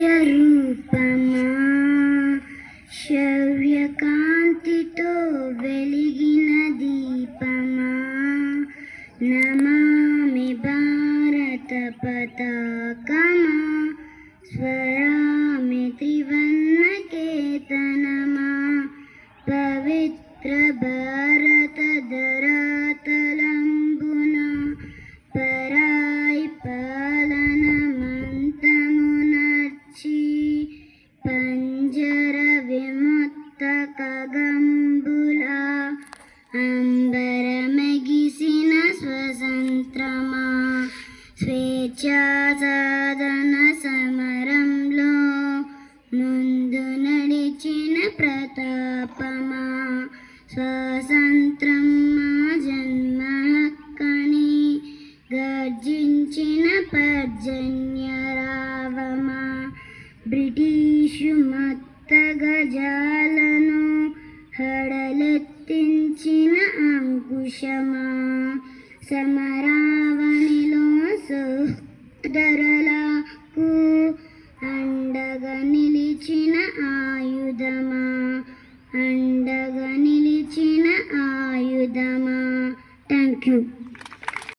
రూపమా శవ్యకాంతితో వెలిగిన దీపమా నమామి భారత పతాకమా స్వరామి త్రివర్ణ కేతనమా పవిత్ర భారత ధరాతలంబున పరాయి పాలన మంతమునర్చి పంజర విముక్త కగంబులా అంబరమెగిసిన స్వతంత్రమా స్వేచ్ఛా సాధన సమరంలో ముందు నడిచిన ప్రతాపమా స్వాతంత్రం మా జన్మ హక్కని గర్జించిన పర్జన్యరావమా బ్రిటిషు మత్త గజాలను హడలెత్తించిన అంకుశమా సమరావణిలో సోదరులకు అండగా నిలిచిన ఆయుధమా అండగా నిలిచిన ఆయుధమా. Thank you.